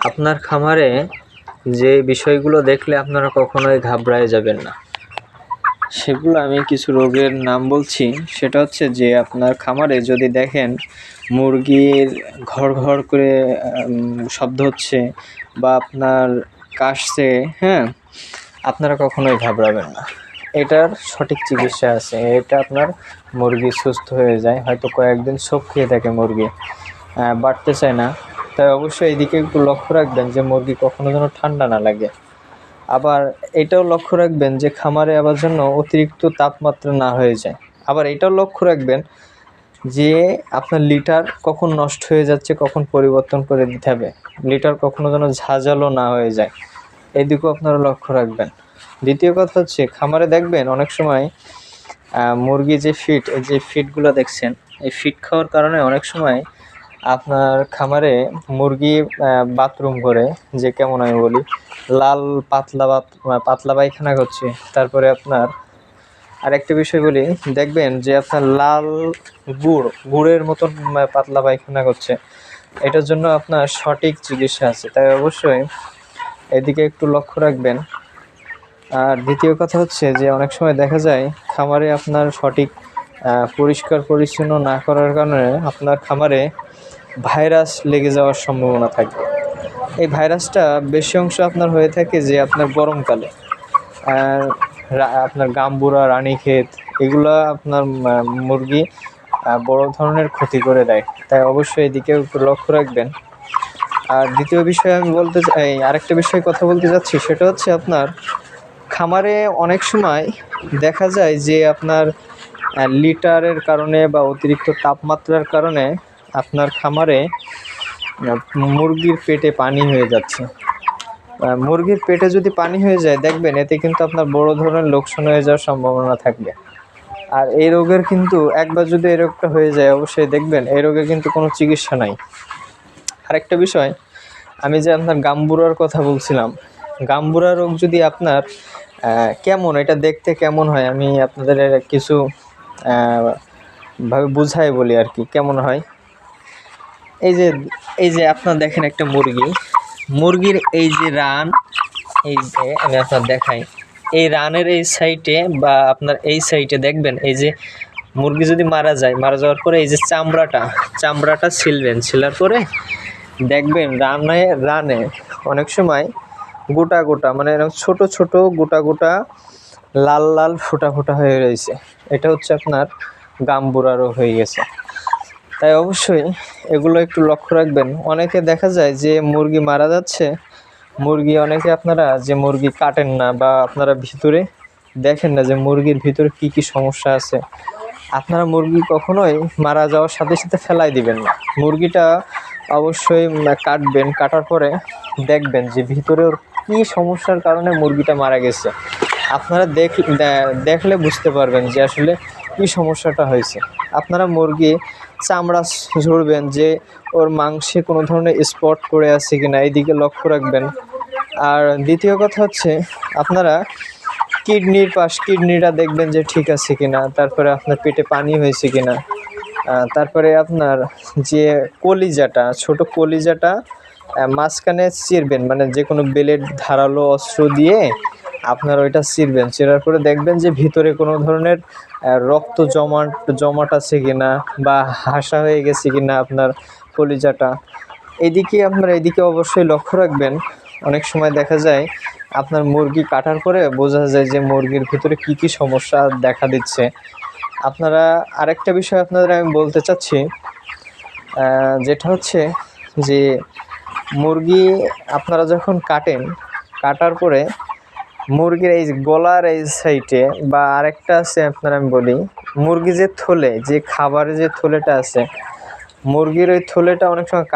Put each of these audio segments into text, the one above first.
আপনার খামারে যে বিষয়গুলো দেখলে আপনারা কখনোই ঘাবড়ায় যাবেন না, সেগুলো আমি কিছু রোগের নাম বলছি। সেটা হচ্ছে যে আপনার খামারে যদি দেখেন মুরগির ঘর ঘর করে শব্দ হচ্ছে বা আপনার কাশছে, হ্যাঁ, আপনারা কখনোই ঘাবড়াবেন না। এটার সঠিক চিকিৎসা আছে। এটা আপনার মুরগি সুস্থ হয়ে যায়। হয়তো কয়েকদিন শোক খেয়ে থাকে মুরগি, বাড়তে চায় না, তাই অবশ্যই এইদিকে একটু লক্ষ্য রাখবেন যে মুরগি কখনো যেন ঠান্ডা না লাগে। আবার এটাও লক্ষ্য রাখবেন যে খামারে আবার যেন অতিরিক্ত তাপমাত্রা না হয়ে যায়। আবার এটাও লক্ষ্য রাখবেন যে আপনার লিটার কখন নষ্ট হয়ে যাচ্ছে, কখন পরিবর্তন করে দিতে হবে। লিটার কখনো যেন ঝাঁঝালো না হয়ে যায়, এইদিকেও আপনারা লক্ষ্য রাখবেন। দ্বিতীয় কথা হচ্ছে খামারে দেখবেন অনেক সময় মুরগি যে ফিড, এই যে ফিডগুলো দেখছেন, এই ফিড খাওয়ার কারণে অনেক সময় আপনার খামারে মুরগি বাথরুম করে, যে কেমন আমি বলি, লাল পাতলা পায়খানা করছে। তারপরে আপনার আরেকটা বিষয় বলি, দেখবেন যে আপনার লাল গুড়ের মতন পাতলা পায়খানা করছে। এটার জন্য আপনার সঠিক চিকিৎসা আছে, তাই অবশ্যই এদিকে একটু লক্ষ্য রাখবেন। আর দ্বিতীয় কথা হচ্ছে যে অনেক সময় দেখা যায় খামারে আপনার সঠিক পরিষ্কার পরিচ্ছন্ন না করার কারণে আপনার খামারে ভাইরাস লেগে যাওয়ার সম্ভাবনা থাকে। এই ভাইরাসটা বেশি অংশ আপনার হয়ে থাকে যে আপনার গরমকালে, আপনার গাম্বুরা, রানীক্ষেত, এগুলা আপনার মুরগি বড় ধরনের ক্ষতি করে দেয়। তাই অবশ্যই এদিকে একটু লক্ষ্য রাখবেন। আর দ্বিতীয় বিষয় আমি বলতে চাই, আরেকটা বিষয়ে কথা বলতে যাচ্ছি, সেটা হচ্ছে আপনার খামারে অনেক সময় দেখা যায় যে আপনার লিটারের কারণে বা অতিরিক্ত তাপমাত্রার কারণে আপনার খামারে মুরগির পেটে পানি হয়ে যাচ্ছে। মুরগির পেটে যদি পানি হয়ে যায়, দেখবেন এতে কিন্তু আপনার বড় ধরনের লোকসান হয়ে যাওয়ার সম্ভাবনা থাকবে। আর এই রোগের কিন্তু একবার যদি এই রোগটা হয়ে যায়, অবশ্যই দেখবেন এই রোগের কিন্তু কোনো চিকিৎসা নাই। আরেকটা বিষয়, আমি যে আপনার গাম্বুরার কথা বলছিলাম, গাম্বুরা রোগ যদি আপনার কেমন, এটা দেখতে কেমন হয়, আমি আপনাদের কিছু ভাবে বুঝাই বলি আর কি, কেমন হয়। এই যে আপনার দেখেন একটা মুরগির এই যে রান, এই যে আমি আপনার দেখাই, এই রানের এই সাইডে বা আপনার এই সাইডে দেখবেন, এই যে মুরগি যদি মারা যাওয়ার পরে এই যে চামড়াটা ছিলার পরে দেখবেন রানে অনেক সময় গোটা মানে ছোট ছোট গোটা লাল ফোঁটা হয়ে রয়েছে। এটা হচ্ছে আপনার গাম্বুরা রোগ হয়ে গেছে। তাই অবশ্যই এগুলো একটু লক্ষ্য রাখবেন। অনেকে দেখা যায় যে মুরগি মারা যাচ্ছে, অনেকে আপনারা যে মুরগি কাটেন না বা আপনারা ভিতরে দেখেন না যে মুরগির ভিতরে কি সমস্যা আছে। আপনারা মুরগি কখনোই মারা যাওয়ার সাথে সাথে ফেলাই দিবেন না। মুরগিটা অবশ্যই কাটবেন, কাটার পরে দেখবেন যে ভিতরে ওর কী সমস্যার কারণে মুরগিটা মারা গেছে। আপনারা দেখলে বুঝতে পারবেন যে আসলে কী সমস্যাটা হয়েছে। আপনারা মুরগি চামড়া ঝরবেন যে ওর মাংসে কোনো ধরনের স্পট করে আছে কিনা, এইদিকে লক্ষ্য রাখবেন। আর দ্বিতীয় কথা হচ্ছে আপনারা কিডনিটা দেখবেন যে ঠিক আছে কিনা, তারপরে আপনার পেটে পানি হয়েছে কিনা, তারপরে আপনার যে ছোট কলিজাটা মাঝখানে চিরবেন, মানে যে কোনো ব্লেড ধারালো অস্ত্র দিয়ে আপনার ওইটা চিরার পরে দেখবেন যে ভিতরে কোনো ধরনের রক্ত জমাট আছে কিনা বা হাসা হয়ে গেছে কিনা আপনার কলিজাটা। এদিকে অবশ্যই লক্ষ্য রাখবেন। অনেক সময় দেখা যায় আপনার মুরগি কাটার পরে বোঝা যায় যে মুরগির ভিতরে কি সমস্যা দেখা দিচ্ছে। আপনারা আরেকটা বিষয় আপনাদের আমি বলতে চাচ্ছি, যেটা হচ্ছে যে মুরগি আপনারা যখন কাটার পরে মুরগির এই গলার এই সাইডে বা আরেকটা আছে আপনারা, আমি বলি, মুরগি যে থলে, যে খাবারের যে থলেটা আছে, মুরগির ওই থলেটা অনেক সময়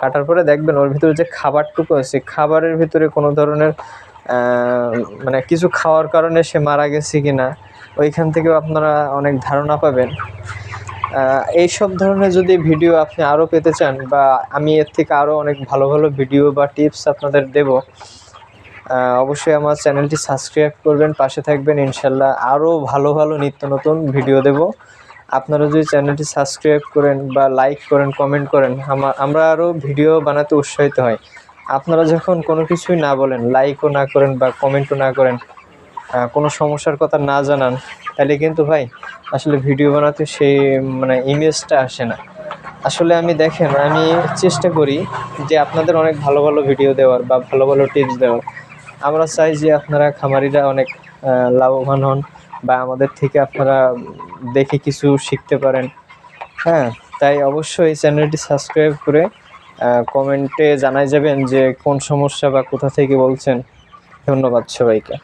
কাটার পরে দেখবেন ওর ভিতরে যে খাবারটুকু আছে, খাবারের ভিতরে কোনো ধরনের মানে কিছু খাওয়ার কারণে সে মারা গেছে কিনা, ওইখান থেকেও আপনারা অনেক ধারণা পাবেন। এইসব ধরনের যদি ভিডিও আপনি আরও পেতে চান বা আমি এর থেকে আরও অনেক ভালো ভিডিও বা টিপস আপনাদের দেব, অবশ্যই আমার চ্যানেলটি সাবস্ক্রাইব করবেন, পাশে থাকবেন। ইনশাল্লাহ আরও ভালো নিত্য নতুন ভিডিও দেব। আপনারা যদি চ্যানেলটি সাবস্ক্রাইব করেন বা লাইক করেন, কমেন্ট করেন, আমরা আরও ভিডিও বানাতে উৎসাহিত হয়। আপনারা যখন কোনো কিছুই না বলেন, লাইকও না করেন বা কমেন্টও না করেন, কোনো সমস্যার কথা না জানান, তাহলে কিন্তু ভাই আসলে ভিডিও বানাতে সেই মানে ইমেজটা আসে না। আসলে আমি দেখেন, আমি চেষ্টা করি যে আপনাদের অনেক ভালো ভালো ভিডিও দেওয়ার বা ভালো ভালো টিপস দেওয়ার। আমরা চাই যে আপনারা খামারিরা অনেক লাভবান হন বা আমাদের থেকে আপনারা দেখে কিছু শিখতে পারেন। হ্যাঁ, তাই অবশ্যই চ্যানেলটি সাবস্ক্রাইব করে কমেন্টে জানাই যাবেন যে কোন সমস্যা বা কোথা থেকে বলছেন। ধন্যবাদ সবাইকে।